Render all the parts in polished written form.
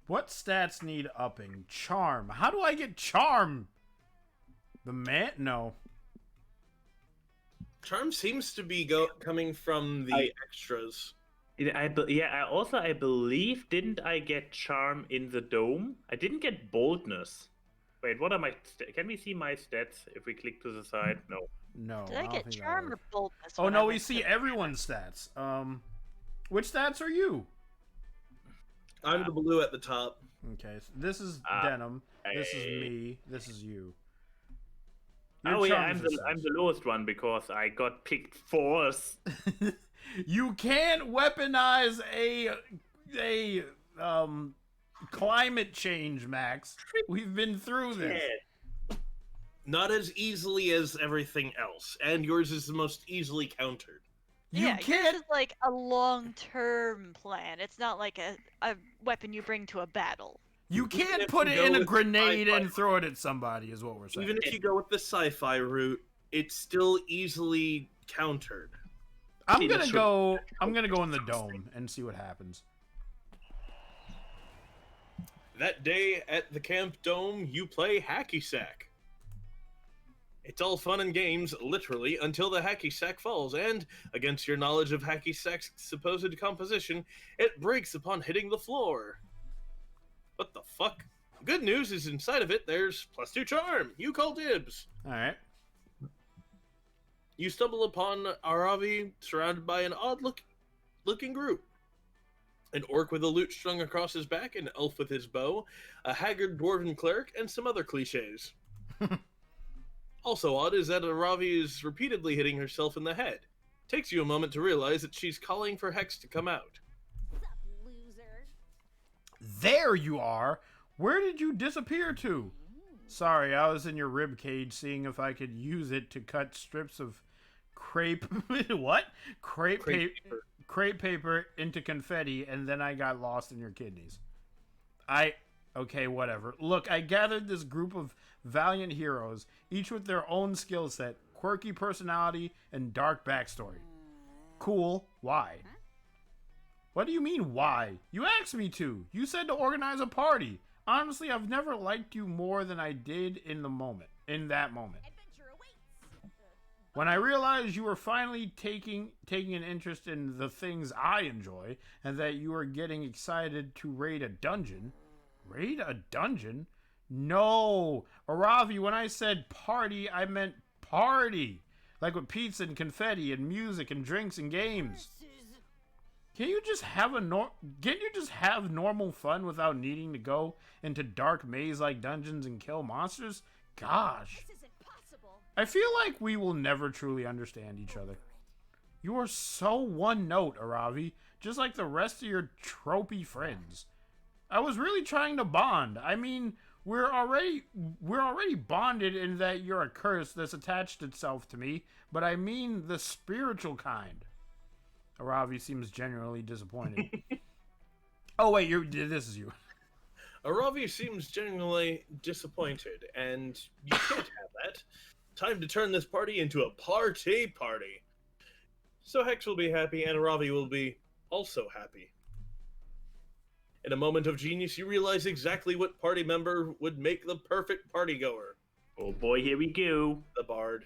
What stats need upping? Charm. How do I get charm? The man? No. Charm seems to be coming from the extras. I believe, didn't I get charm in the dome? I didn't get boldness. Wait, what are my... Can we see my stats if we click to the side? No. No. Did I get charm or boldness? Oh, no, we see everyone's stats. Which stats are you? I'm the blue at the top. Okay, so this is Denim. This is me. This is you. Oh yeah, I'm the lowest one because I got picked fourth. You can't weaponize a climate change, Max. We've been through this. Not as easily as everything else, and yours is the most easily countered. Yours is like a long-term plan. It's not like a weapon you bring to a battle. You can't put it in a grenade and throw it at somebody, is what we're saying. Even if you go with the sci-fi route, it's still easily countered. I'm gonna go in the dome and see what happens. That day at the camp dome, you play hacky sack. It's all fun and games, literally, until the hacky sack falls, and, against your knowledge of hacky sack's supposed composition, it breaks upon hitting the floor. What the fuck? Good news is inside of it, there's +2 charm. You call dibs. Alright. You stumble upon Aravi surrounded by an odd-looking group. An orc with a lute strung across his back, an elf with his bow, a haggard dwarven cleric, and some other cliches. Also odd is that Aravi is repeatedly hitting herself in the head. Takes you a moment to realize that she's calling for Hex to come out. What's up, loser? There you are! Where did you disappear to? Sorry, I was in your rib cage seeing if I could use it to cut strips of crepe... what? Crepe paper into confetti, and then I got lost in your kidneys. Okay, whatever. Look, I gathered this group of valiant heroes, each with their own skill set, quirky personality, and dark backstory. Cool. Why? What do you mean, why? You asked me to. You said to organize a party. Honestly, I've never liked you more than I did in that moment. Adventure awaits. When I realized you were finally taking an interest in the things I enjoy, and that you were getting excited to raid a dungeon... Raid a dungeon? No! Aravi, when I said party, I meant party! Like with pizza and confetti and music and drinks and games. Can't you just have normal fun without needing to go into dark maze-like dungeons and kill monsters? Gosh. This isn't possible. I feel like we will never truly understand each other. You are so one-note, Aravi, just like the rest of your tropey friends. I was really trying to bond. I mean, we're already bonded in that you're a curse that's attached itself to me, but I mean the spiritual kind. Aravi seems genuinely disappointed. Oh wait, this is you. Aravi seems genuinely disappointed, and you can't have that. Time to turn this party into a party. So Hex will be happy, and Aravi will be also happy. In a moment of genius, you realize exactly what party member would make the perfect partygoer. Oh boy, here we go. The Bard.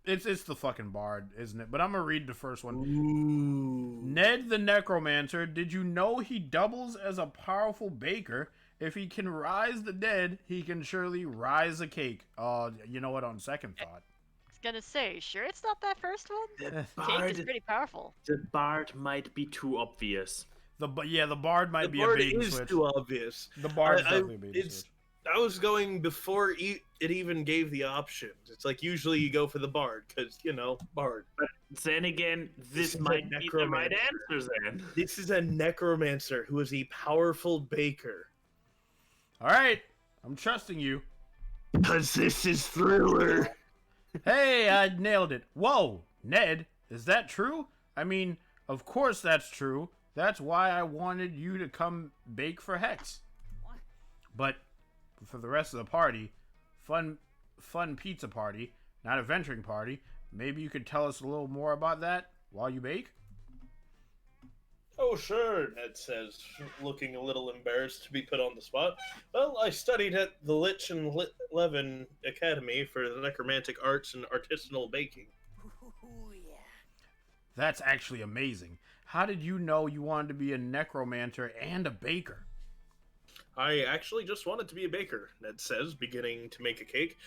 It's the fucking Bard, isn't it? But I'm gonna read the first one. Ooh. Ned the Necromancer, did you know he doubles as a powerful baker? If he can rise the dead, he can surely rise a cake. You know what, on second thought. I was gonna say, sure it's not that first one? The Cake is pretty powerful. The Bard might be too obvious. The Bard might be a Bard bait and is switch. too obvious. The Bard's definitely a bait and switch. I was going before it even gave the options. It's like usually you go for the Bard, because, Bard. But then again, this might be the right answer then. This is a necromancer who is a powerful baker. Alright, I'm trusting you. Because this is Thriller. Hey, I nailed it. Whoa, Ned, is that true? I mean, of course that's true. That's why I wanted you to come bake for Hex. What? But for the rest of the party, fun pizza party, not a venturing party, maybe you could tell us a little more about that while you bake? Oh, sure, Ned says, looking a little embarrassed to be put on the spot. Well, I studied at the Lich and Levin Academy for the Necromantic Arts and Artisanal Baking. Ooh, yeah. That's actually amazing. How did you know you wanted to be a necromancer and a baker? I actually just wanted to be a baker, Ned says, beginning to make a cake.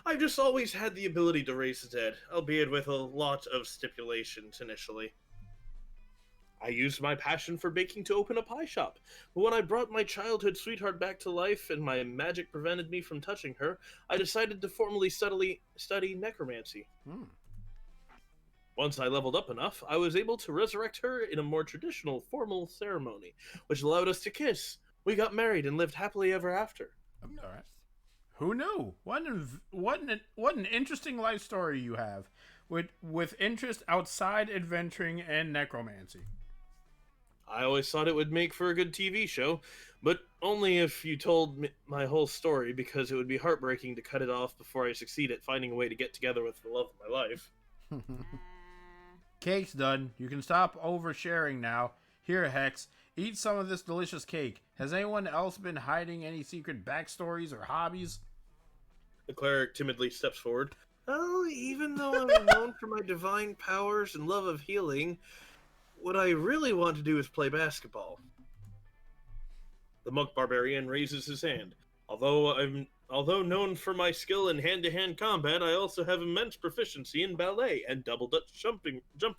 I've just always had the ability to raise the dead, albeit with a lot of stipulations initially. I used my passion for baking to open a pie shop, but when I brought my childhood sweetheart back to life and my magic prevented me from touching her, I decided to formally study necromancy. Once I leveled up enough, I was able to resurrect her in a more traditional, formal ceremony, which allowed us to kiss. We got married and lived happily ever after. All right. Who knew? What an interesting life story you have, with interest outside adventuring and necromancy. I always thought it would make for a good TV show, but only if you told me my whole story, because it would be heartbreaking to cut it off before I succeed at finding a way to get together with the love of my life. Cake's done. You can stop oversharing now. Here, Hex, eat some of this delicious cake. Has anyone else been hiding any secret backstories or hobbies? The cleric timidly steps forward. Oh, even though I'm known for my divine powers and love of healing, what I really want to do is play basketball. The monk barbarian raises his hand. Although known for my skill in hand-to-hand combat, I also have immense proficiency in ballet and double Dutch jump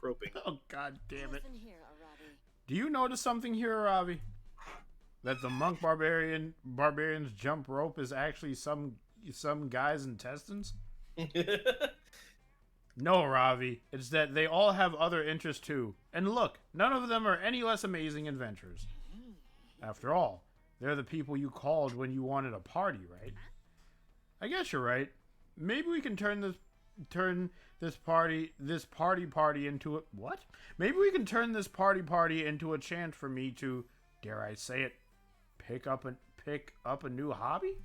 roping. Oh, god damn it. Listen here, Arabi. Do you notice something here, Ravi? That the monk barbarian's jump rope is actually some guy's intestines? No, Ravi. It's that they all have other interests too. And look, none of them are any less amazing adventurers. After all, they're the people you called when you wanted a party, right? I guess you're right. Maybe we can turn this party into a what? Maybe we can turn this party into a chance for me to, dare I say it, pick up a new hobby?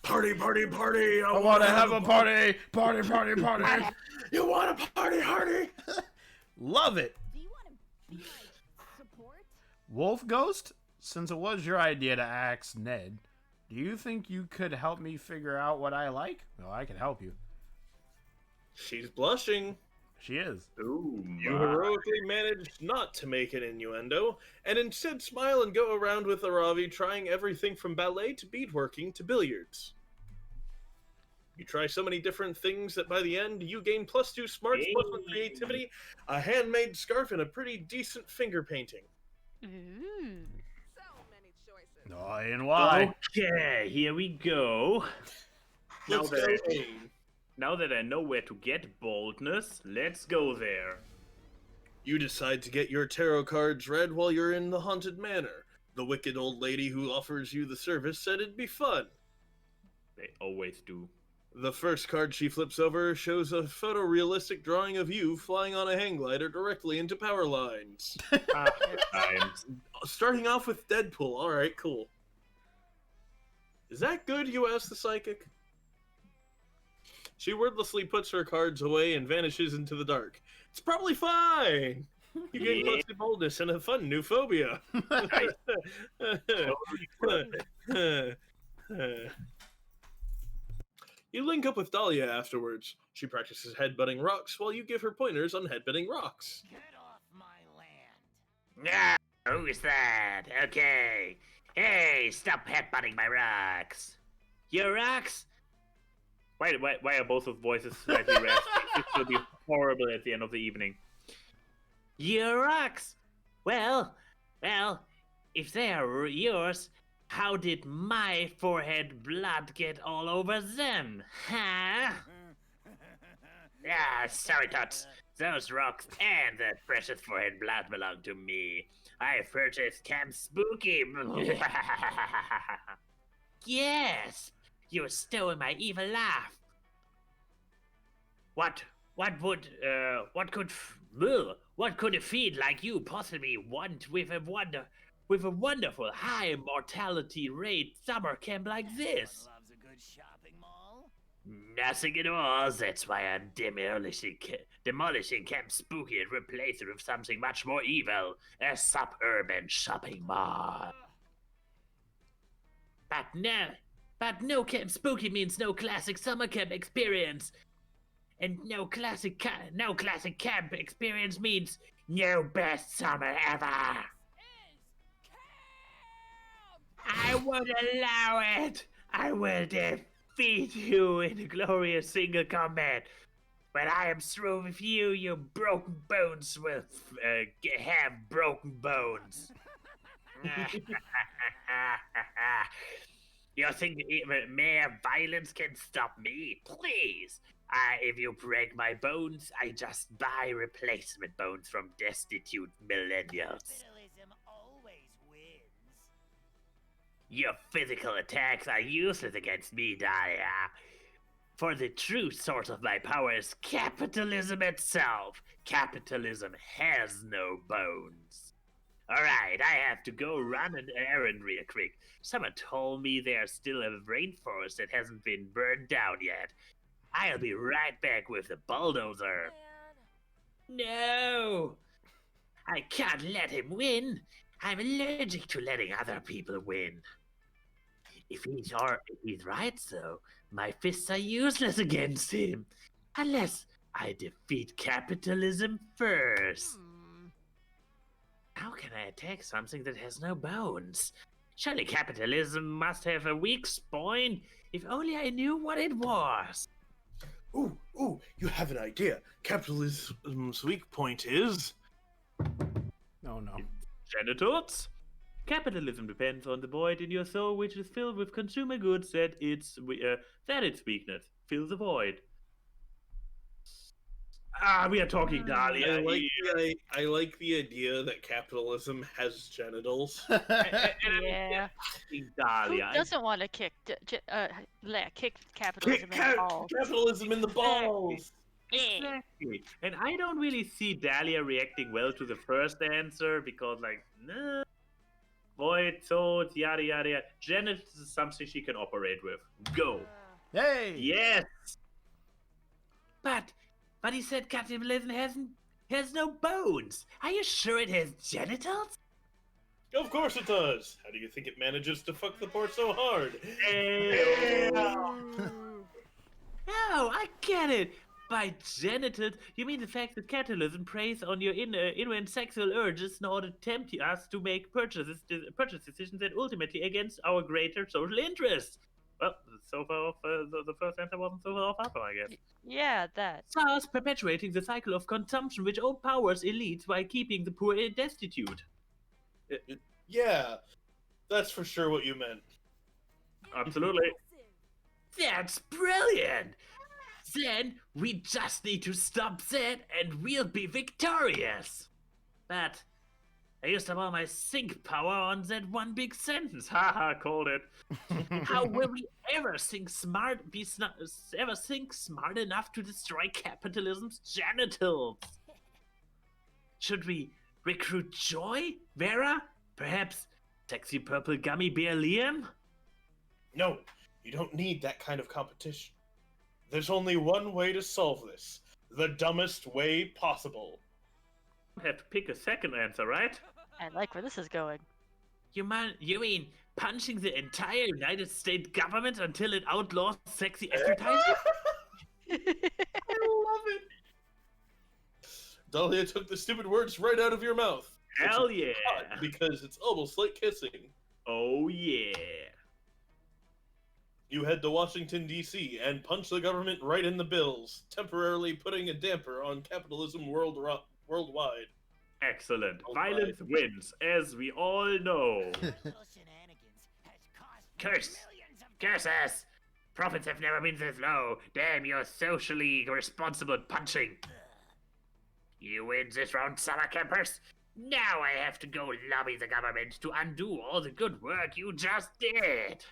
Party, party, party! I want to have a party! Party, party, party! You want a party, Hardy? Love it! Do you want to be my support? Wolf Ghost, since it was your idea to axe Ned, do you think you could help me figure out what I like? Well, I can help you. She's blushing. She is. Ooh, You heroically managed not to make an innuendo, and instead smile and go around with Aravi trying everything from ballet to beadworking to billiards. You try so many different things that by the end, you gain +2 smarts, +1 creativity, a handmade scarf, and a pretty decent finger painting. Ooh. So many choices. Oh, and why? Okay, here we go. Now Let's that, go. now that I know where to get boldness, let's go there. You decide to get your tarot cards read while you're in the haunted manor. The wicked old lady who offers you the service said it'd be fun. They always do. The first card she flips over shows a photorealistic drawing of you flying on a hang glider directly into power lines. Times. Starting off with Deadpool. Alright, cool. Is that good, you ask the psychic? She wordlessly puts her cards away and vanishes into the dark. It's probably fine! You gain Yeah. +2 boldness and a fun new phobia. You link up with Dahlia afterwards. She practices headbutting rocks while you give her pointers on headbutting rocks. Get off my land. Yeah, who's that? Okay. Hey, stop headbutting my rocks. Your rocks? Why are both of voices slightly raspy? This will be horrible at the end of the evening. Your rocks? Well, if they are yours, how did my forehead blood get all over them? Huh? Ah, sorry, Tots. Those rocks and that precious forehead blood belong to me. I purchased Camp Spooky. Yes, you stole my evil laugh. What could a feed like you possibly want with a wonderful high mortality rate summer camp like this? Loves a good shopping mall. Nothing at all. That's why I'm demolishing Camp Spooky and replacing it with something much more evil, a suburban shopping mall. But no Camp Spooky means no classic summer camp experience. And no classic camp experience means no best summer ever. I won't allow it. I will defeat you in a glorious single combat. When I am through with you, your broken bones will have broken bones. You think even mere violence can stop me? Please. If you break my bones, I just buy replacement bones from destitute millennials. Capitalism always wins. Your physical attacks are useless against me, Dahlia. For the true source of my power is capitalism itself. Capitalism has no bones. Alright, I have to go run an errand real quick. Someone told me there's still a rainforest that hasn't been burned down yet. I'll be right back with the bulldozer. No! I can't let him win. I'm allergic to letting other people win. If he's right, though, my fists are useless against him. Unless I defeat capitalism first. How can I attack something that has no bones? Surely capitalism must have a weak point. If only I knew what it was. Ooh, you have an idea. Capitalism's weak point is... Oh no. Genitals? Capitalism depends on the void in your soul, which is filled with consumer goods that its weakness. Fill the void. We are talking Dahlia. I like the idea that capitalism has genitals. Yeah. Dahlia. Who doesn't want to kick capitalism in the balls? Capitalism in the balls! Exactly. And I don't really see Dahlia reacting well to the first answer because, like, nah. Void, swords, yada yada yada. Janet is something she can operate with. Go. Hey! Yes! But he said capitalism has no bones. Are you sure it has genitals? Of course it does! How do you think it manages to fuck the port so hard? Oh, I get it. By genitals, you mean the fact that capitalism preys on your inner sexual urges in order to tempt us to make purchase decisions that ultimately against our greater social interests. Well, so far the first answer wasn't so far off, I guess. Yeah, that. Thus perpetuating the cycle of consumption which overpowers elites while keeping the poor destitute. Yeah, that's for sure what you meant. Absolutely. That's brilliant! Then we just need to stop that and we'll be victorious. But I used up all my think power on that one big sentence. Haha, called it. How will we ever think smart enough to destroy capitalism's genitals? Should we recruit Joy, Vera, perhaps sexy purple gummy bear Liam? No, you don't need that kind of competition. There's only one way to solve this. The dumbest way possible. You have to pick a second answer, right? I like where this is going. You mean punching the entire United States government until it outlaws sexy advertising? I love it! Dahlia took the stupid words right out of your mouth. Hell Which is yeah! odd, because it's almost like kissing. Oh yeah! You head to Washington, D.C. and punch the government right in the bills, temporarily putting a damper on capitalism worldwide. Excellent. Worldwide. Violence wins, as we all know. Little shenanigans has cost Curse! millions of Curses! Profits have never been this low. Damn your socially responsible punching. You win this round, summer campers. Now I have to go lobby the government to undo all the good work you just did.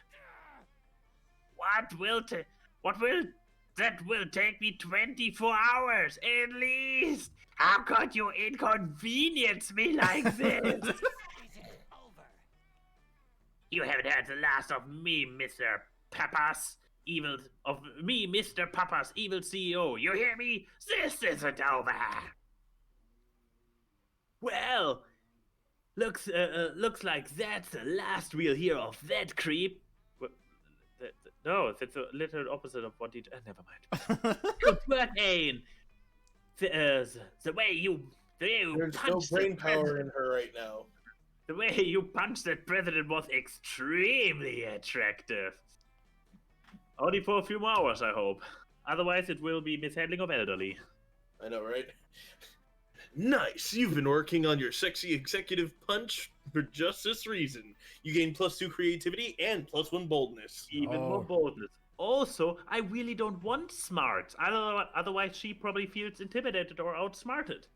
That will take me 24 hours at least. How could you inconvenience me like this? Is it over? You haven't heard the last of me, Mr. Peppers. Mr. Papa's evil CEO. You hear me? This isn't over. Well, looks like that's the last we'll hear of that creep. No, that's a little opposite of what he. Never mind. But Ain, the way you There's no punched brain that power in her right now. the way you punched that president was extremely attractive. Only for a few more hours, I hope. Otherwise, it will be mishandling of elderly. I know, right? Nice. You've been working on your sexy executive punch for just this reason. You gain +2 creativity and +1 boldness. Even more boldness. Also, I really don't want smart. Otherwise, she probably feels intimidated or outsmarted.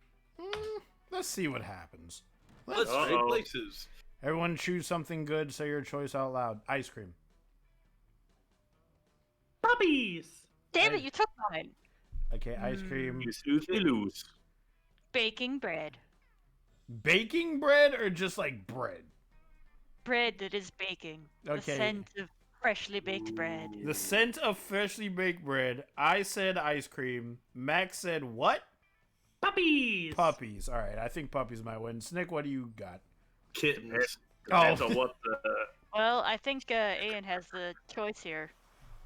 Let's see what happens. Let's trade Uh-oh. places. Everyone choose something good. Say your choice out loud. Ice cream. Puppies! Damn it, you took mine. Okay, ice cream. You snooze, you lose. Baking bread. Baking bread or just like bread? Bread that is baking. The Okay. scent of freshly baked bread. The scent of freshly baked bread. I said ice cream. Max said what? Puppies! Puppies. All right, I think puppies might win. Snick, what do you got? Kittens. Depends Oh. on what the... Well, I think Ian has the choice here.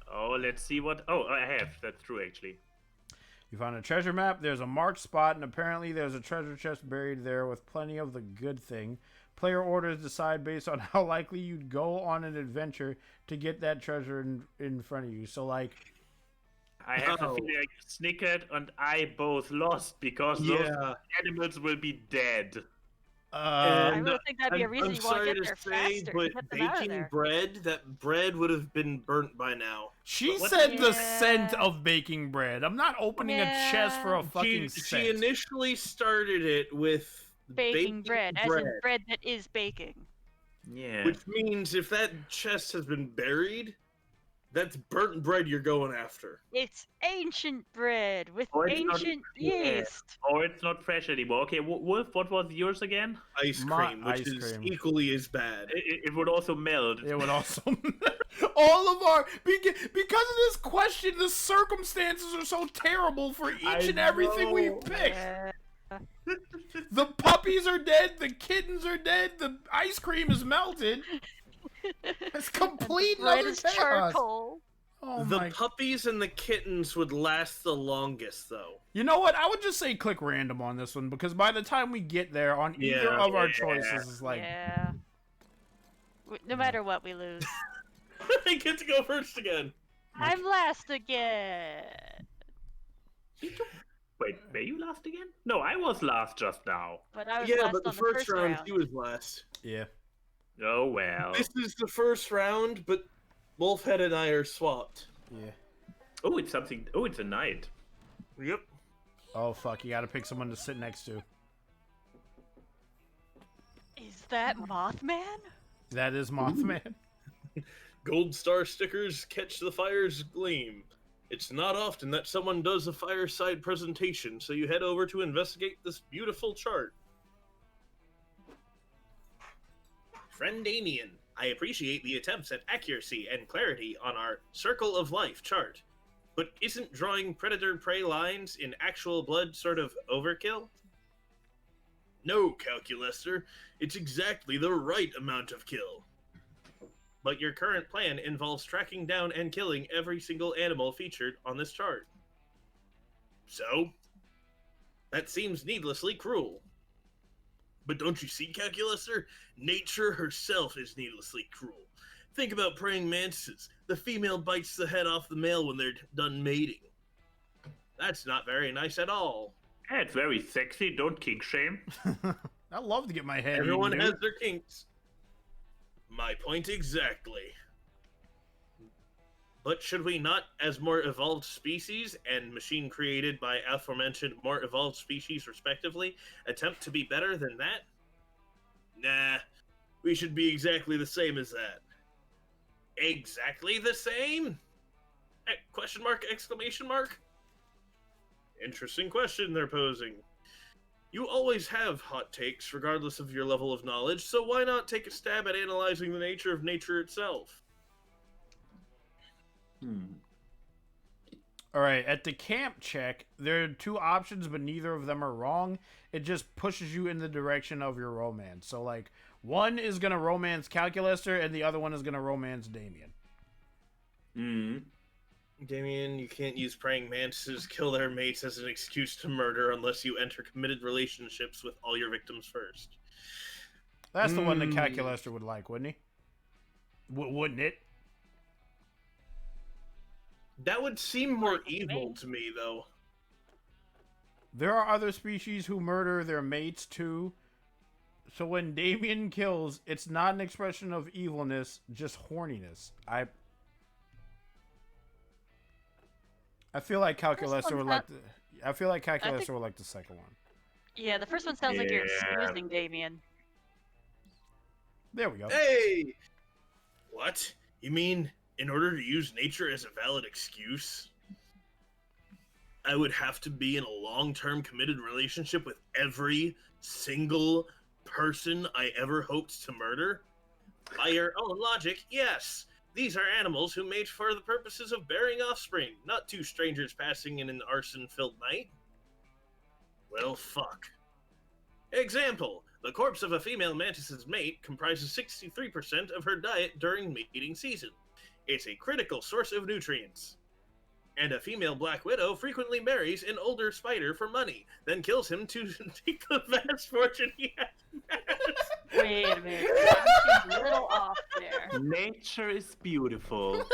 Oh, let's see what... Oh, I have. That's true, actually. You found a treasure map. There's a marked spot, and apparently there's a treasure chest buried there with plenty of the good thing. Player orders decide based on how likely you'd go on an adventure to get that treasure in front of you. So, like... I have a feeling Snickered and I both lost because those animals will be dead. I And really think that'd be a reason I'm you want to sorry get to there say, faster. but Get them out of baking there. bread, that bread would have been burnt by now. She What- said the Yeah. scent of baking bread. I'm not opening a chest for a fucking She scent. initially started it with Baking bread, as in bread that is baking. Yeah. which means if that chest has been buried, that's burnt bread you're going after. It's ancient bread with Or it's not- ancient yeah. yeast. Or it's not fresh anymore. Okay, Wolf, what was yours again? Ice My cream, which ice is cream. equally as bad. It would also melt. It would also... All of our... Because of this question, the circumstances are so terrible for each and everything we pick. Yeah. The puppies are dead. The kittens are dead. The ice cream is melted. It's complete Bread another is chaos. charcoal. Oh The my... puppies and the kittens would last the longest, though. You know what? I would just say click random on this one because by the time we get there on either Yeah. of our choices is like... Yeah. No matter what, we lose. I get to go first again. I'm last again. Wait, were you last again? No, I was last just now. But I was Yeah, last but the on first round, he was last. Yeah. Oh well. This is the first round, but Wolfhead and I are swapped. Yeah. Oh, it's something. Oh, it's a knight. Yep. Oh, fuck. You gotta pick someone to sit next to. Is that Mothman? That is Mothman. Gold star stickers catch the fire's gleam. It's not often that someone does a fireside presentation, so you head over to investigate this beautiful chart. Friend Damien, I appreciate the attempts at accuracy and clarity on our Circle of Life chart, but isn't drawing predator-prey lines in actual blood sort of overkill? No, Calculaster, it's exactly the right amount of kill. But your current plan involves tracking down and killing every single animal featured on this chart. So? That seems needlessly cruel. But don't you see, Calculaster? Nature herself is needlessly cruel. Think about praying mantises. The female bites the head off the male when they're done mating. That's not very nice at all. Yeah, it's very sexy. Don't kink shame. I love to get my head Everyone eaten, has dude. their kinks. My point exactly. But should we not, as more evolved species and machine created by aforementioned more evolved species respectively, attempt to be better than that? Nah, we should be exactly the same as that. Exactly the same? Question mark, exclamation mark? Interesting question they're posing. You always have hot takes, regardless of your level of knowledge, so why not take a stab at analyzing the nature of nature itself? All right, at the camp check, there are two options, but neither of them are wrong. It just pushes you in the direction of your romance. So, like, one is going to romance Calculaster, and the other one is going to romance Damien. Damien, you can't use praying mantises kill their mates as an excuse to murder unless you enter committed relationships with all your victims first. That's the one that Calculaster would like, wouldn't he? Wouldn't it? That would seem more evil to me, though. There are other species who murder their mates, too. So when Damien kills, it's not an expression of evilness, just horniness. I feel like Calculaster would like the... I feel like Calculaster would like the second one. Yeah, the first one sounds like you're excusing Damien. There we go. Hey! What? You mean, in order to use nature as a valid excuse, I would have to be in a long-term committed relationship with every single person I ever hoped to murder? By your own logic, yes. These are animals who mate for the purposes of bearing offspring, not two strangers passing in an arson-filled night. Well, fuck. Example. The corpse of a female mantis's mate comprises 63% of her diet during mating season. It's a critical source of nutrients. And a female black widow frequently marries an older spider for money, then kills him to take the vast fortune he has. Wait a minute. That seems a little off there. Nature is beautiful.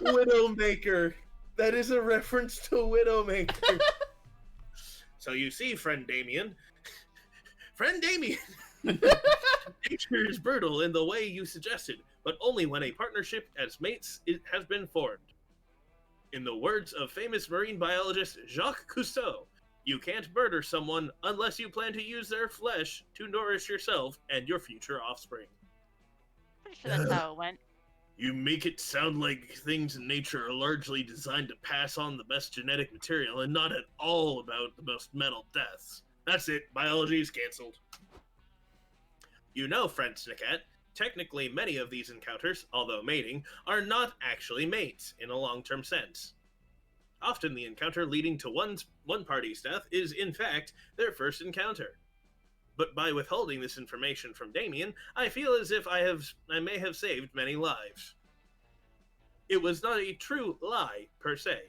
Widowmaker. That is a reference to Widowmaker. So you see, friend Damien. Friend Damien! Nature is brutal in the way you suggested, but only when a partnership as mates has been formed. In the words of famous marine biologist Jacques Cousteau, you can't murder someone unless you plan to use their flesh to nourish yourself and your future offspring. Pretty sure that's how it went. You make it sound like things in nature are largely designed to pass on the best genetic material and not at all about the most metal deaths. That's it. Biology is cancelled. You know, friend Snickerman, technically many of these encounters, although mating, are not actually mates in a long-term sense. Often the encounter leading to one party's death is, in fact, their first encounter. But by withholding this information from Damien, I feel as if I may have saved many lives. It was not a true lie, per se,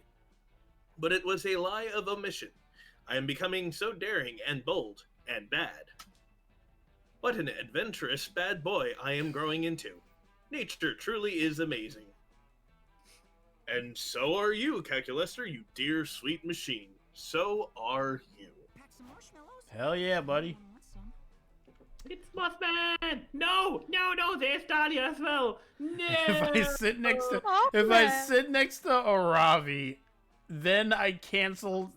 but it was a lie of omission. I am becoming so daring and bold and bad. What an adventurous bad boy I am growing into. Nature truly is amazing. And so are you, Calculaster, you dear sweet machine. So are you. Pack some marshmallows. Hell yeah, buddy. Want some? It's Mothman! No, there's Dahlia as well. No. If I sit next to Mothman. Aravi, then I cancel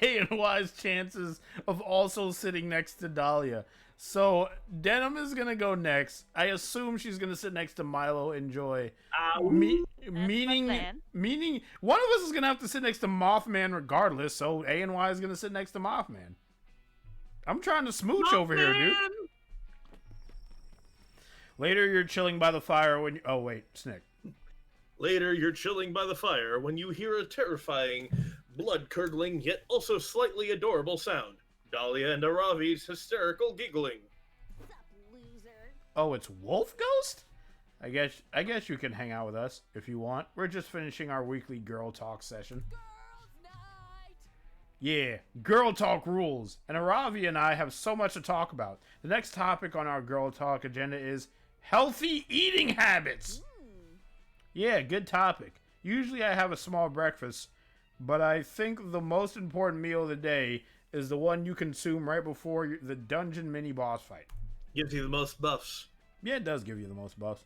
A&Y's chances of also sitting next to Dahlia. So Denim is gonna go next. I assume she's gonna sit next to Milo and Joy. Meaning one of us is gonna have to sit next to Mothman regardless. So A&Y is gonna sit next to Mothman. I'm trying to smooch over here, dude. Later, you're chilling by the fire when you... Oh, wait, Snick. Later, you're chilling by the fire when you hear a terrifying, blood-curdling, yet also slightly adorable sound. Dahlia and Aravi's hysterical giggling. What's up, loser? Oh, it's Wolf Ghost? I guess you can hang out with us if you want. We're just finishing our weekly girl talk session. Girls' night. Yeah, girl talk rules. And Aravi and I have so much to talk about. The next topic on our girl talk agenda is healthy eating habits. Yeah, good topic. Usually I have a small breakfast, but I think the most important meal of the day is the one you consume right before the dungeon mini boss fight. Gives you the most buffs. Yeah, it does give you the most buffs.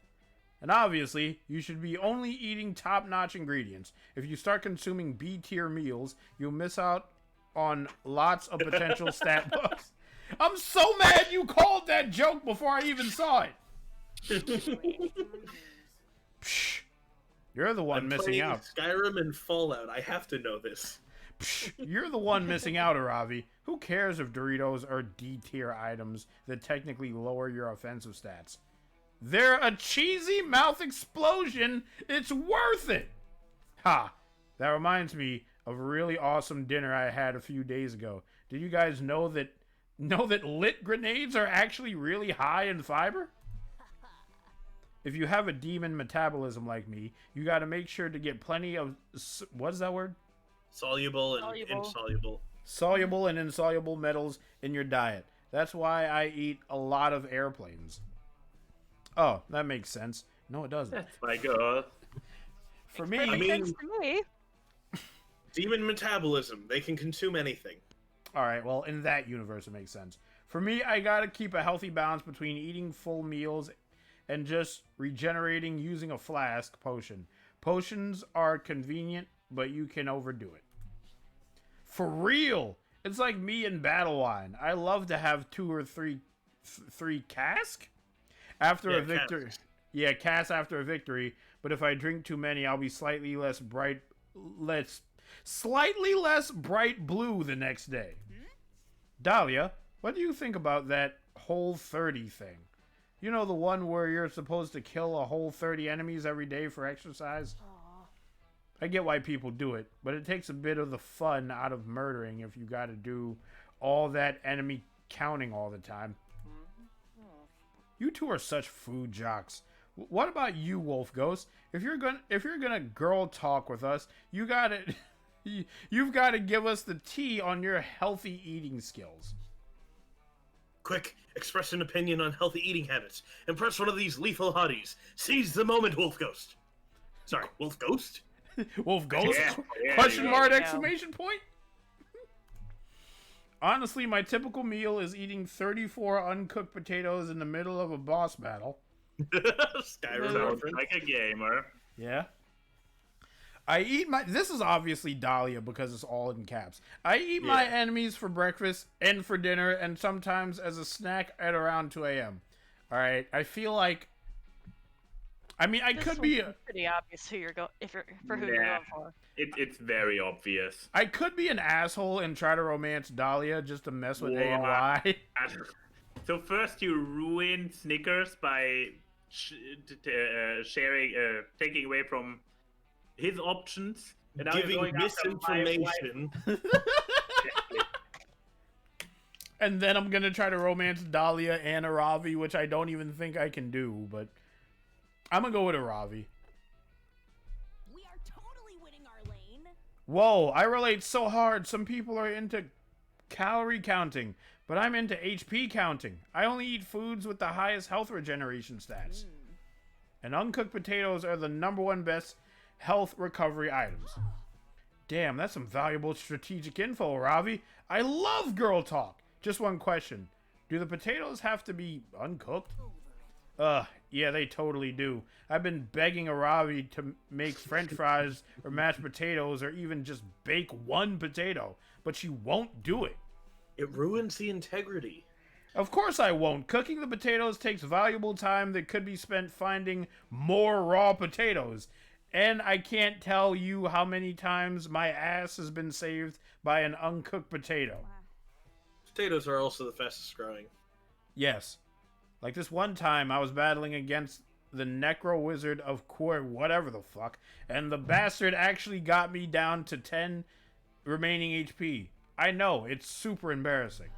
And obviously, you should be only eating top-notch ingredients. If you start consuming B-tier meals, you'll miss out on lots of potential stat buffs. I'm so mad you called that joke before I even saw it. Psh, you're the one I'm missing playing out. Skyrim and Fallout. I have to know this. Psh, you're the one missing out, Aravi. Who cares if Doritos are D-tier items that technically lower your offensive stats? They're a cheesy mouth explosion. It's worth it. Ha! That reminds me of a really awesome dinner I had a few days ago. Did you guys know that lit grenades are actually really high in fiber? If you have a demon metabolism like me, you got to make sure to get plenty of what's that word? Soluble and Soluble. insoluble. Soluble and insoluble metals in your diet. That's why I eat a lot of airplanes. Oh, that makes sense. No, it doesn't. That's my girl. For me, Perfect I mean- sense to me. Demon metabolism. They can consume anything. all right, well, in that universe, it makes sense. For me, I gotta keep a healthy balance between eating full meals and just regenerating using a flask potion. Potions are convenient, but you can overdo it. For real! It's like me and battle wine. I love to have 2 or 3 cask after a victory. Casks. Yeah, cask after a victory. But if I drink too many, I'll be slightly less bright blue the next day. Dahlia, what do you think about that whole 30 thing? You know, the one where you're supposed to kill a whole 30 enemies every day for exercise? I get why people do it, but it takes a bit of the fun out of murdering if you gotta do all that enemy counting all the time. You two are such food jocks. What about you, Wolf Ghost? If you're gonna girl talk with us, you've got to give us the tea on your healthy eating skills. Quick, express an opinion on healthy eating habits. Impress one of these lethal hotties. Seize the moment, Wolf Ghost. Sorry, Wolf Ghost? Wolf Ghost? Yeah, Question you mark! go. Exclamation point! Honestly, my typical meal is eating 34 uncooked potatoes in the middle of a boss battle. Skyrim Sounds reference. like a gamer. Yeah. This is obviously Dahlia because it's all in caps. I eat my Yeah. enemies for breakfast and for dinner and sometimes as a snack at around 2 a.m. Alright, I feel like... I mean, I This could one's be... pretty obvious who you're for who you're Nah. going for. It's very obvious. I could be an asshole and try to romance Dahlia just to mess with A and What? Y. So first you ruin Snickers by taking away from his options, and now you're Giving going after my wife. misinformation. And then I'm gonna try to romance Dahlia and Aravi, which I don't even think I can do, but I'm gonna go with Aravi. We are totally winning our lane. Whoa, I relate so hard. Some people are into calorie counting, but I'm into HP counting. I only eat foods with the highest health regeneration stats. And uncooked potatoes are the #1 best health recovery items. Damn, that's some valuable strategic info, Ravi. I love girl talk. Just one question. Do the potatoes have to be uncooked? Yeah, they totally do. I've been begging Aravi to make french fries or mashed potatoes or even just bake one potato, but she won't do it. It ruins the integrity. Of course I won't. Cooking the potatoes takes valuable time that could be spent finding more raw potatoes. And I can't tell you how many times my ass has been saved by an uncooked potato. Potatoes are also the fastest growing. Yes. Like this one time I was battling against the Necro Wizard of Kor, whatever the fuck, and the bastard actually got me down to 10 remaining HP. I know, it's super embarrassing.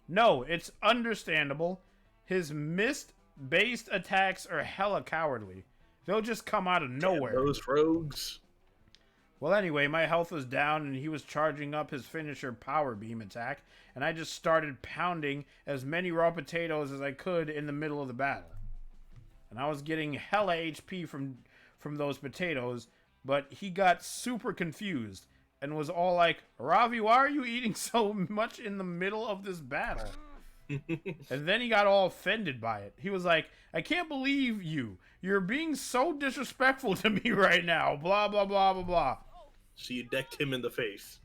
No, it's understandable. His mist-based attacks are hella cowardly. They'll just come out of nowhere. Damn those rogues. Well, anyway, my health was down and he was charging up his finisher power beam attack, and I just started pounding as many raw potatoes as I could in the middle of the battle. And I was getting hella HP from those potatoes, but he got super confused and was all like, Ravi, why are you eating so much in the middle of this battle? And then he got all offended by it. He was like, I can't believe you. You're being so disrespectful to me right now. Blah, blah, blah, blah, blah. So you decked him in the face.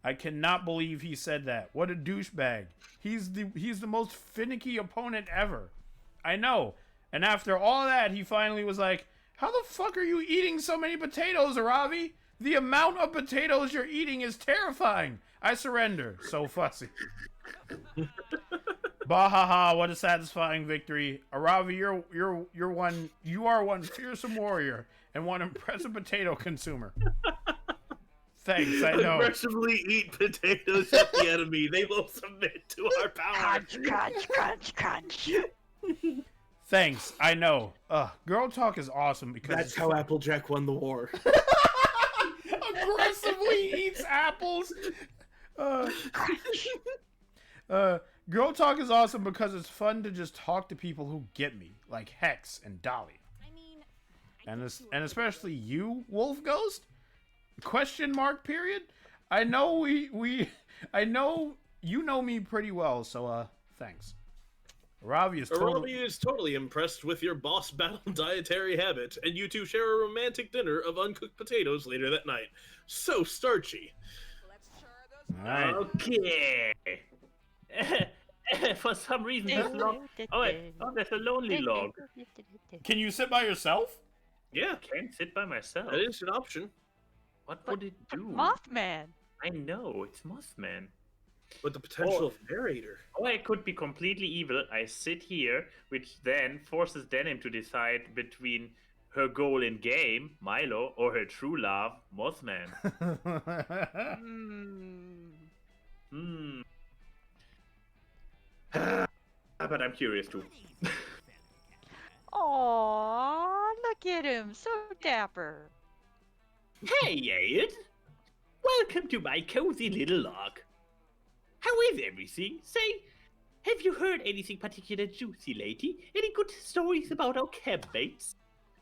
I cannot believe he said that. What a douchebag. He's the most finicky opponent ever. I know. And after all that, he finally was like, how the fuck are you eating so many potatoes, Aravi? The amount of potatoes you're eating is terrifying. I surrender. So fussy. Bahaha, what a satisfying victory. Aravi, you are one fearsome warrior and one impressive potato consumer. Thanks, I know. Aggressively eat potatoes at the enemy. They will submit to our power. Crunch, crunch, crunch. Thanks, I know. Girl talk is awesome because That's how Applejack won the war. aggressively eats apples. Girl talk is awesome because it's fun to just talk to people who get me, like Hex and Dolly. I mean, And especially you, Wolf Ghost? Question mark period? I know I know you know me pretty well, so thanks. Aravi is totally impressed with your boss battle dietary habit, and you two share a romantic dinner of uncooked potatoes later that night. So starchy. Alright. Okay. For some reason, this log. Oh, wait. Oh, there's a lonely log. Can you sit by yourself? Yeah, Can't sit by myself. that is an option. What would it do? Mothman. I know, it's Mothman. With the potential of narrator. Or I could be completely evil. I sit here, which then forces Denim to decide between her goal in game, Milo, or her true love, Mothman. Hmm. But I'm curious too. Aww, look at him, so dapper. Hey, Ed! Welcome to my cozy little log. How is everything? Say, have you heard anything particular juicy lately? Any good stories about our campmates?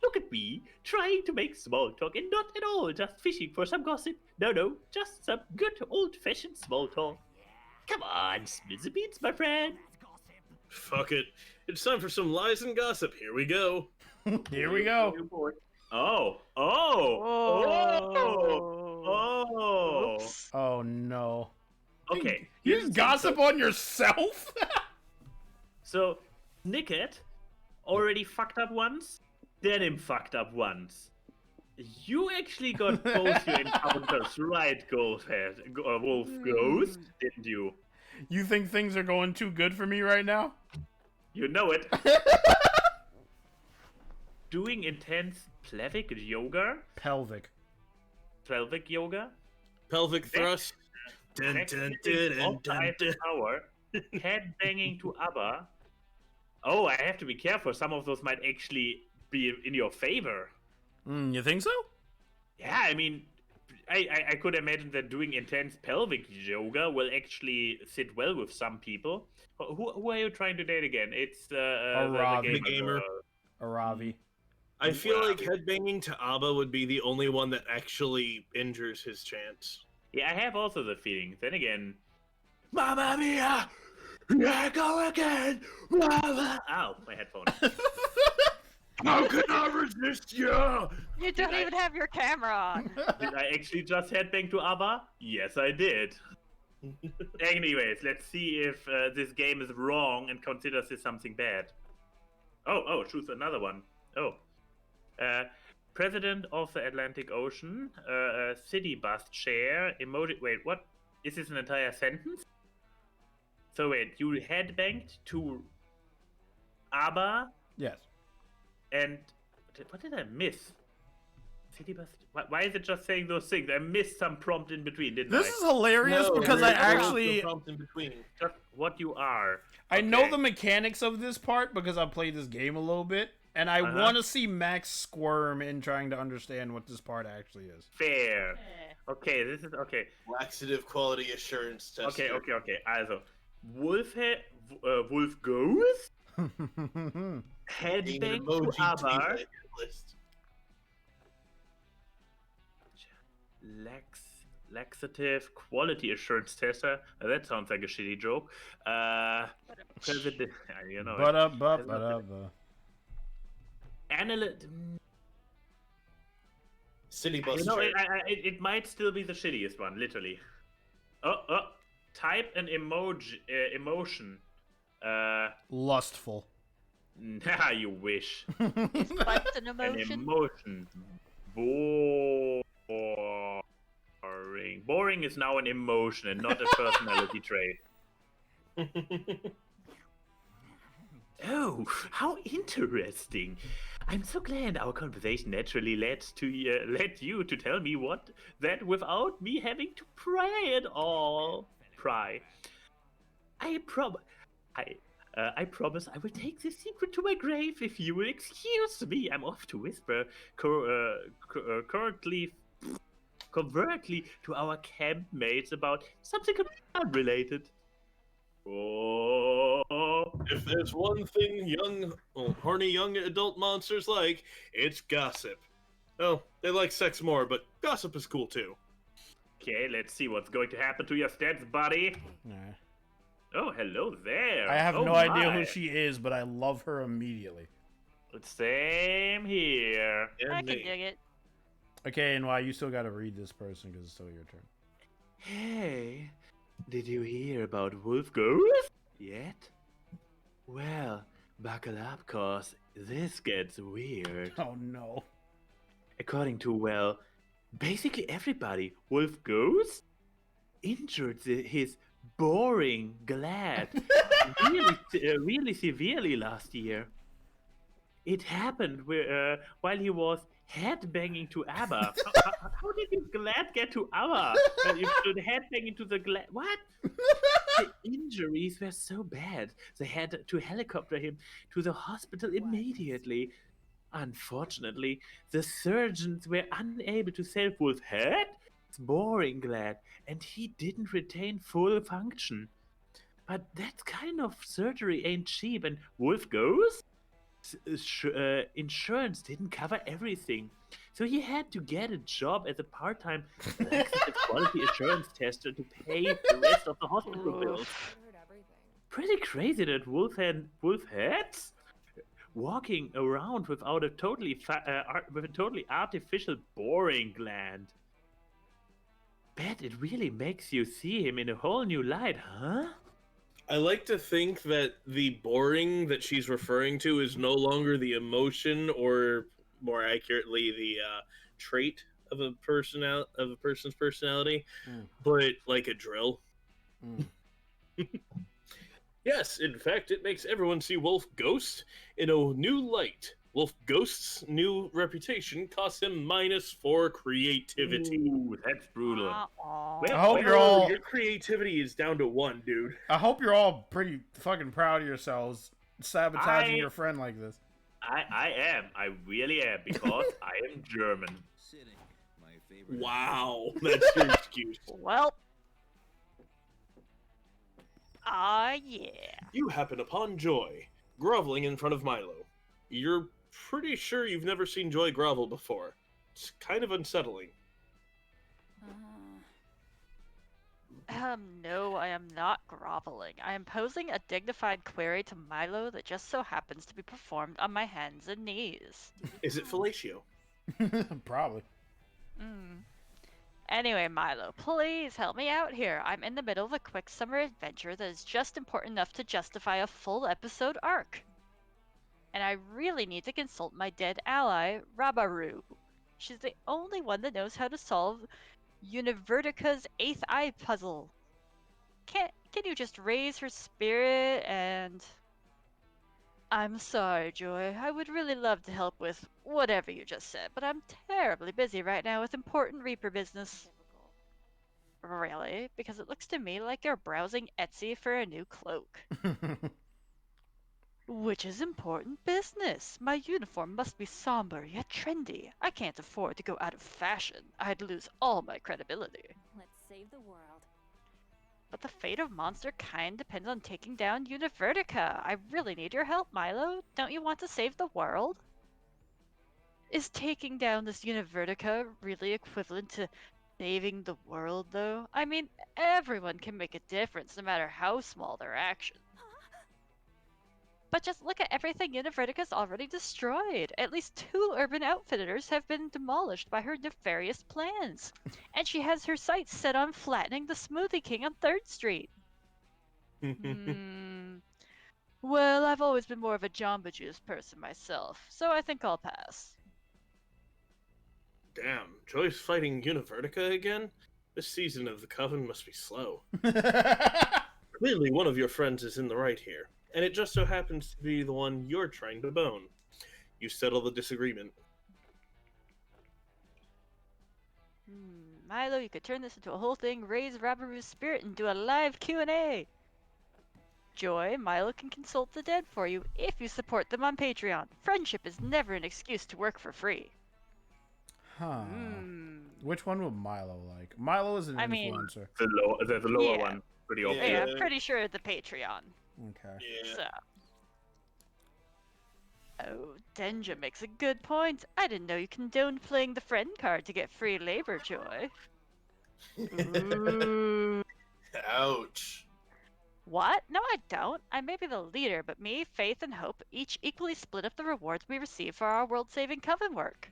Look at me, trying to make small talk and not at all just fishing for some gossip. No, just some good old-fashioned small talk. Come on, spill the beans, my friend. Fuck it. It's time for some lies and gossip. Here we go. Here we go. Oh. Oops. Oh no. Okay. You here's just the thing. gossip on yourself? So, Snicket already fucked up once, Denim fucked up once. You actually got both your encounters right, Wolf Ghost, didn't you? You think things are going too good for me right now? You know it. Doing intense pelvic yoga? Pelvic. Pelvic yoga? Pelvic thrust. Dun, Next dun, is dun, dun, off the dun, Eiffel dun. Tower. Head banging to ABBA. Oh, I have to be careful. Some of those might actually be in your favor. You think so? Yeah, I mean, I could imagine that doing intense pelvic yoga will actually sit well with some people. Who are you trying to date again? It's Aravi. The gamer. Aravi. I feel like headbanging to ABBA would be the only one that actually injures his chance. Yeah, I have also the feeling. Then again, Mamma Mia! Here go again! Mama! Ow, my headphone. How can I resist you? You don't even have your camera on. Did I actually just headbang to ABBA? Yes, I did. Anyways, let's see if this game is wrong and considers this something bad. Oh, choose another one. Oh. President of the Atlantic Ocean, city bus chair, emoji. Wait, what? Is this an entire sentence? So wait, you headbanged to ABBA Yes. and what did I miss? City bus. Why is it just saying those things? I missed some prompt in between, didn't This I? is hilarious because I actually in between. Just what you are. I know Okay. the mechanics of this part because I've played this game a little bit, and I want to see Max squirm in trying to understand what this part actually is. Fair. Okay, this is okay. Laxative quality assurance test. Okay. Also, Wolf goes. Headbang to ABBA. Laxative quality assurance tester. That sounds like a shitty joke. President, you know. City bus You know, chair. it might still be the shittiest one, literally. Type an emotion. Lustful. Nah, you wish. What's an An emotion? emotion. Boring. Boring is now an emotion and not a personality trait. Oh, how interesting! I'm so glad our conversation naturally led you to tell me what that without me having to pry at all. Pry. I prom. I promise I will take this secret to my grave if you will excuse me. I'm off to whisper currently, covertly to our campmates about something unrelated. Oh. If there's one thing horny young adult monsters like, it's gossip. Oh, they like sex more, but gossip is cool too. Okay, let's see what's going to happen to your stats, buddy. Nah. Oh, hello there. I have Oh no idea my. who she is, but I love her immediately. Same here. And I can me. dig it. Okay, and why you still got to read this person because it's still your turn. Hey, did you hear about Wolf Ghost yet? Well, buckle up, cause this gets weird. Oh no. According to, well, basically everybody, Wolf Ghost injured his boring glad really severely last year. It happened while he was headbanging to ABBA. How did his glad get to ABBA? You should headbang into the glad. What? The injuries were so bad, they had to helicopter him to the hospital immediately. Unfortunately, the surgeons were unable to save Wolf's head, his boring glad, and he didn't retain full function. But that kind of surgery ain't cheap, and Wolf goes? Insurance didn't cover everything. So he had to get a job as a part-time laxative quality assurance tester to pay the rest of the hospital bills. Pretty crazy that Wolf heads walking around without a with a totally artificial boring gland. Bet it really makes you see him in a whole new light, huh? I like to think that the boring that she's referring to is no longer the emotion, or more accurately, the trait of a person's personality, but like a drill. Yes, in fact, it makes everyone see Wolf Ghost in a new light. Wolf Ghost's new reputation costs him -4 creativity. Ooh, that's brutal. I hope you're all. Your creativity is down to 1, dude. I hope you're all pretty fucking proud of yourselves sabotaging your friend like this. I am. I really am, because I am German. Wow, that's your excuse. Well. Yeah. You happen upon Joy, groveling in front of Milo. You're pretty sure you've never seen Joy grovel before. It's kind of unsettling. No, I am not groveling. I am posing a dignified query to Milo that just so happens to be performed on my hands and knees. Is it fellatio? Probably. Anyway, Milo, please help me out here. I'm in the middle of a quick summer adventure that is just important enough to justify a full episode arc. And I really need to consult my dead ally, Rabaru. She's the only one that knows how to solve Univertica's 8th eye puzzle. Can you just raise her spirit and... I'm sorry, Joy. I would really love to help with whatever you just said, but I'm terribly busy right now with important Reaper business. Really? Because it looks to me like you're browsing Etsy for a new cloak. Which is important business. My uniform must be somber yet trendy. I can't afford to go out of fashion. I'd lose all my credibility. Let's save the world. But the fate of monster kind depends on taking down Univertica. I really need your help, Milo. Don't you want to save the world? Is taking down this Univertica really equivalent to saving the world, though? I mean, everyone can make a difference, no matter how small their action. But just look at everything Univertica's already destroyed. At least 2 urban outfitters have been demolished by her nefarious plans. And she has her sights set on flattening the Smoothie King on 3rd Street. Well, I've always been more of a Jamba Juice person myself, so I think I'll pass. Damn, Joy's fighting Univertica again? This season of the Coven must be slow. Clearly one of your friends is in the right here. and it just so happens to be the one you're trying to bone. You settle the disagreement. Milo, you could turn this into a whole thing, raise Rabaru's spirit, and do a live Q&A. Joy, Milo can consult the dead for you if you support them on Patreon. Friendship is never an excuse to work for free. Huh. Which one would Milo like? Milo is an I mean- influencer. The lower Yeah. one, pretty Yeah. obvious. Yeah, I'm pretty sure the Patreon. Okay. Yeah. So. Oh, Denja makes a good point. I didn't know you condoned playing the friend card to get free labor, Joy. Ooh. Ouch. What? No, I don't. I may be the leader, but me, Faith, and Hope each equally split up the rewards we receive for our world-saving coven work.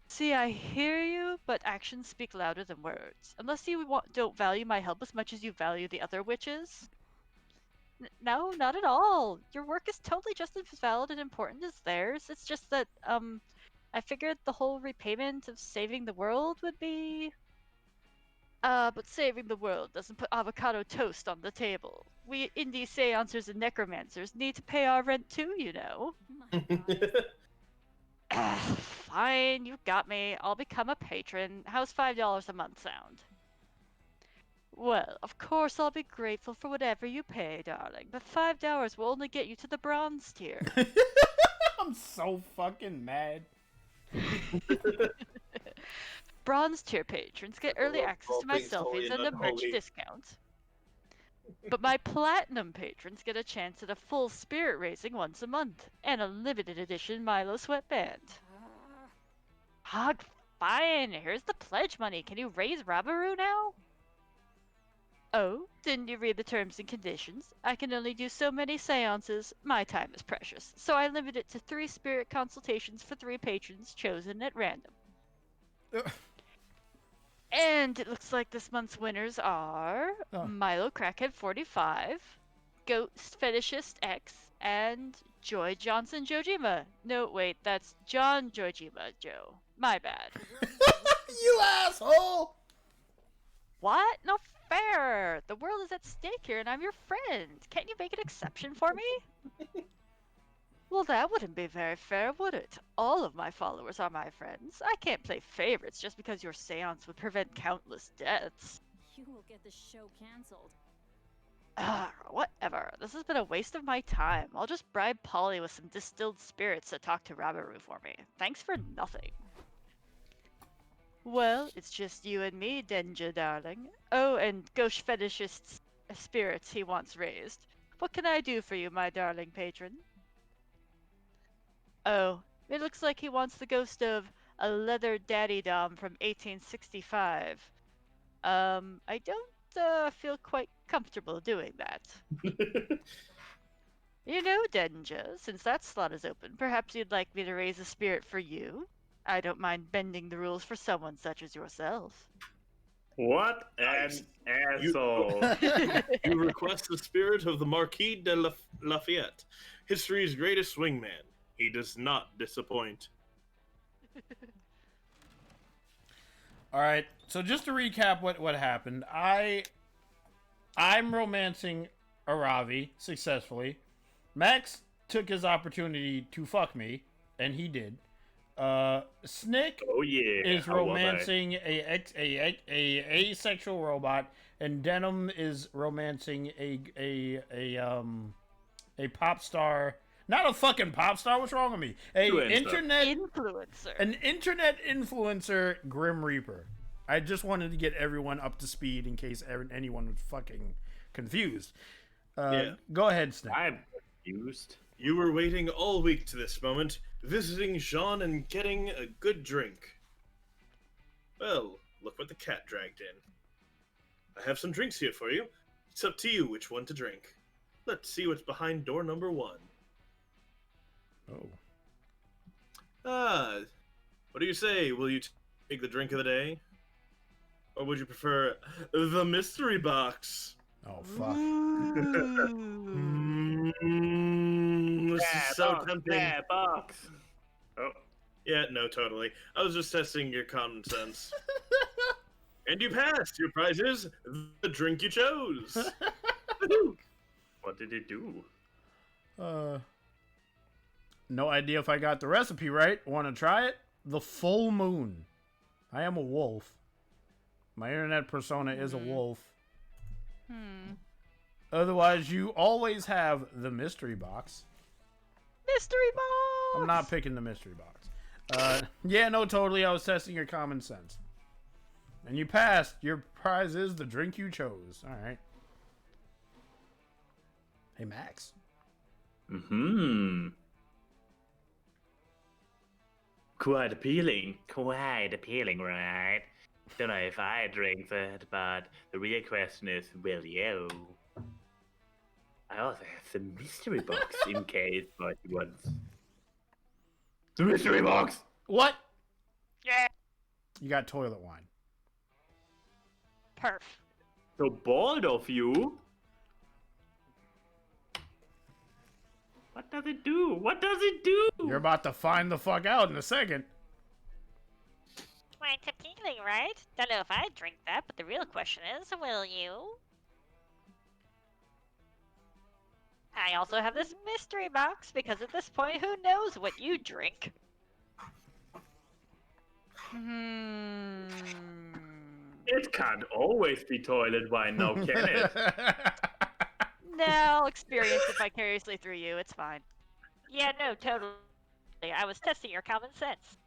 See, I hear you, but actions speak louder than words. Unless you don't value my help as much as you value the other witches. No, not at all. Your work is totally just as valid and important as theirs. It's just that, I figured the whole repayment of saving the world would be... but saving the world doesn't put avocado toast on the table. We indie seancers and necromancers need to pay our rent too, you know. Fine, you got me. I'll become a patron. How's $5 a month sound? Well, of course I'll be grateful for whatever you pay, darling, but $5 will only get you to the bronze tier. I'm so fucking mad. Bronze tier patrons get early love access to my things holy selfies and and a merch unholy. discount. But my platinum patrons get a chance at a full spirit raising once a month, and a limited edition Milo sweatband. Hog, fine, here's the pledge money. Can you raise Rabaru now? Oh, didn't you read the terms and conditions? I can only do so many seances. My time is precious, so I limit it to 3 spirit consultations for 3 patrons chosen at random. And it looks like this month's winners are Oh. Milo Crackhead 45, Ghost Fetishist X, and Joy Johnson Jojima. No, wait, that's John Jojima Joe. My bad. You asshole! What? No fair! The world is at stake here and I'm your friend. Can't you make an exception for me? Well, that wouldn't be very fair, would it? All of my followers are my friends. I can't play favorites just because your seance would prevent countless deaths. You will get the show canceled. Whatever. This has been a waste of my time. I'll just bribe Polly with some distilled spirits to talk to Rabaru for me. Thanks for nothing. Well, it's just you and me, Denja, darling. Oh, and Ghost Fetishist's spirits he wants raised. What can I do for you, my darling patron? Oh, it looks like he wants the ghost of a leather daddy dom from 1865. I don't feel quite comfortable doing that. You know, Denja, since that slot is open, perhaps you'd like me to raise a spirit for you? I don't mind bending the rules for someone such as yourself. What an asshole. You request the spirit of the Marquis de Lafayette, history's greatest swingman. He does not disappoint. All right. So just to recap what happened, I'm romancing Aravi successfully. Max took his opportunity to fuck me, and he did. Snick Oh yeah. is how was I? romancing a asexual robot, and Denim is romancing a pop star. Not a fucking pop star. What's wrong with me? Influencer. An internet influencer, Grim Reaper. I just wanted to get everyone up to speed in case anyone was fucking confused. Yeah. Go ahead, Snick. I'm confused. You were waiting all week to this moment, visiting Jean and getting a good drink. Well, look what the cat dragged in. I have some drinks here for you. It's up to you which one to drink. Let's see what's behind door number 1. Oh. What do you say? Will you take the drink of the day? Or would you prefer the mystery box? Oh, fuck. This is so tempting. Yeah, box. Oh, Yeah, no, totally. I was just testing your common sense. And you passed. Your prize is the drink you chose. Woohoo. what What did it do? No idea if I got the recipe right. Want to try it? The full moon. I am a wolf. My internet persona is a wolf. Otherwise, you always have the mystery box. Mystery box! I'm not picking the mystery box. Yeah, no, totally. I was testing your common sense. And you passed. Your prize is the drink you chose. All right. Hey, Max. Quite appealing. Quite appealing, right? Don't know if I drink that, but the real question is, will you? I also have the mystery box in case what you want. The mystery box! What? Yeah. You got toilet wine. Perf. So bold of you! What does it do? What does it do? You're about to find the fuck out in a second. Quite appealing, right? Don't know if I'd drink that, but the real question is, will you? I also have this mystery box, because at this point, who knows what you drink? It can't always be toilet wine now, can it? No, I'll experience it vicariously through you, it's fine. Yeah, no, totally. I was testing your common sense.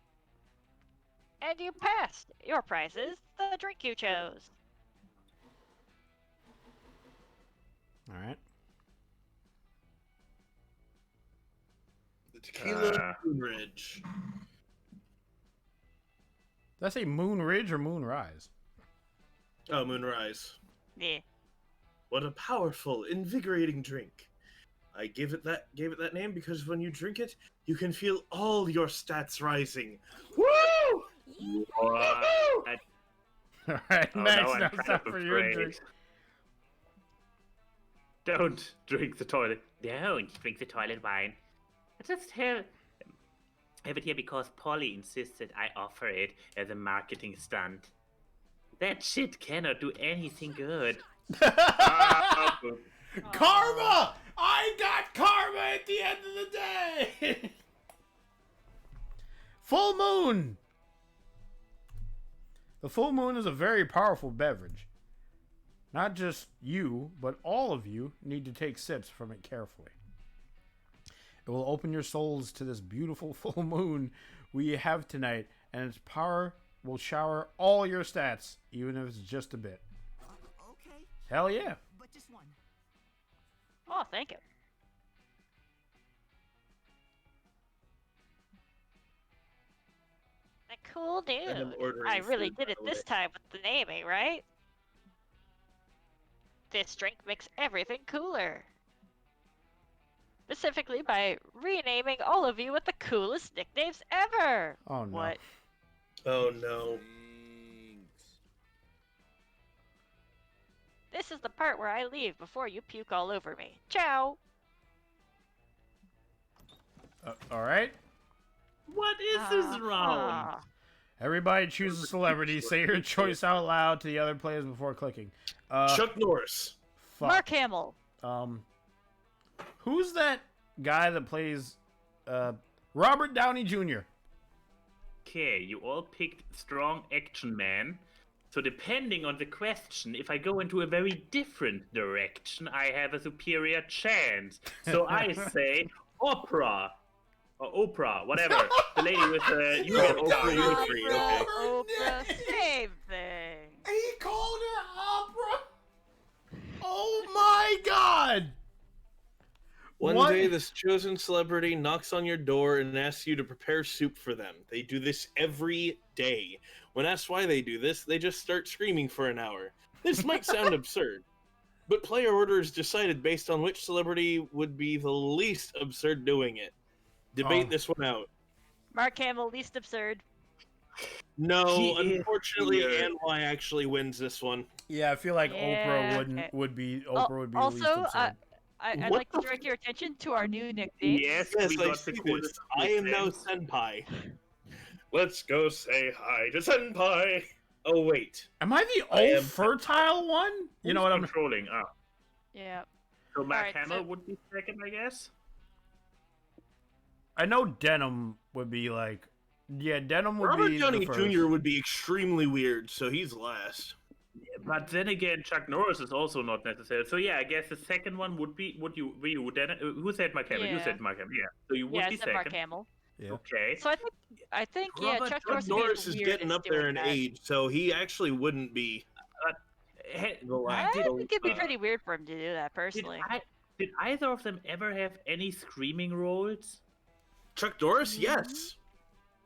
And you passed. Your prize is the drink you chose. All right. The Tequila Ridge. Did I say Moon Ridge or Moon Rise? Oh, Moonrise. Yeah. What a powerful, invigorating drink. I gave it that name because when you drink it, you can feel all your stats rising. Woo! All right, Oh, Max, no, now I'm it's kind time of for your afraid. drink. Don't drink the toilet. Don't drink the toilet wine. I just have it here because Polly insisted I offer it as a marketing stunt. That shit cannot do anything good. Karma! I got karma at the end of the day! Full moon! The full moon is a very powerful beverage. Not just you, but all of you need to take sips from it carefully. It will open your souls to this beautiful full moon we have tonight, and its power will shower all your stats, even if it's just a bit. Okay, Hell yeah. but just one. Oh, thank you. A cool dude. I'm ordering I really food, by did it the this way. time with the naming, right? This drink makes everything cooler. Specifically by renaming all of you with the coolest nicknames ever. Oh no. What? Oh no. This is the part where I leave before you puke all over me. Ciao. All right. What is this round? Ah. Everybody choose a celebrity. Say your choice out loud to the other players before clicking. Chuck Norris. Fuck. Mark Hamill. Who's that guy that plays Robert Downey Jr.? Okay, you all picked strong action man. So depending on the question, if I go into a very different direction, I have a superior chance. So I say Oprah. Or Oprah, whatever. The lady with the... You get Oprah Winfrey, okay. Oprah, same thing. He called her opera. Oh my god! One What? day, this chosen celebrity knocks on your door and asks you to prepare soup for them. They do this every day. When asked why they do this, they just start screaming for an hour. This might sound absurd, but player order is decided based on which celebrity would be the least absurd doing it. Debate this one out. Mark Hamill, least absurd. No, He is unfortunately, weird. Anwai actually wins this one. Yeah, I feel like Yeah, Oprah okay. would be Al- the least also, absurd. I'd What like to direct your attention to our new nicknames. Yes, Yes, we I got see the this. coolest I am now nicknames. Senpai. Let's go say hi to Senpai. Oh, wait. Am I the I am- old fertile one? You know what I'm... controlling? Yeah. So Mark Alright, Hamill so- would be second, I guess. I know Denim would be like, yeah, Denim would Robert be Downey the first. Jr. would be extremely weird, so he's last. But then again, Chuck Norris is also not necessary. So yeah, I guess the second one would be. Would you? Then who said Mark Hamill? You Yeah. said Mark Hamill. Yeah. So you would Yeah, I be said second. Mark Hamill. Yeah. Okay. So I think yeah, Robert Chuck Downey Norris, would be Norris the is weirdest getting up there doing in that. age, so he actually wouldn't be. The last. I think it'd be uh, pretty weird for him to do that personally. Did either of them ever have any screaming roles? Chuck Norris, yes.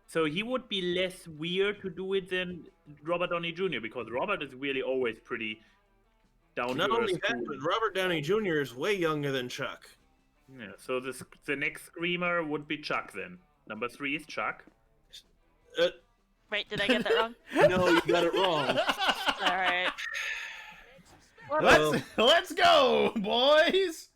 So he would be less weird to do it than Robert Downey Jr. because Robert is really always pretty down Not to only earth. that, cool. but Robert Downey Jr. is way younger than Chuck. Yeah. So the next screamer would be Chuck then. Number 3 is Chuck. Wait, did I get that wrong? No, you got it wrong. All right. Let's go, boys.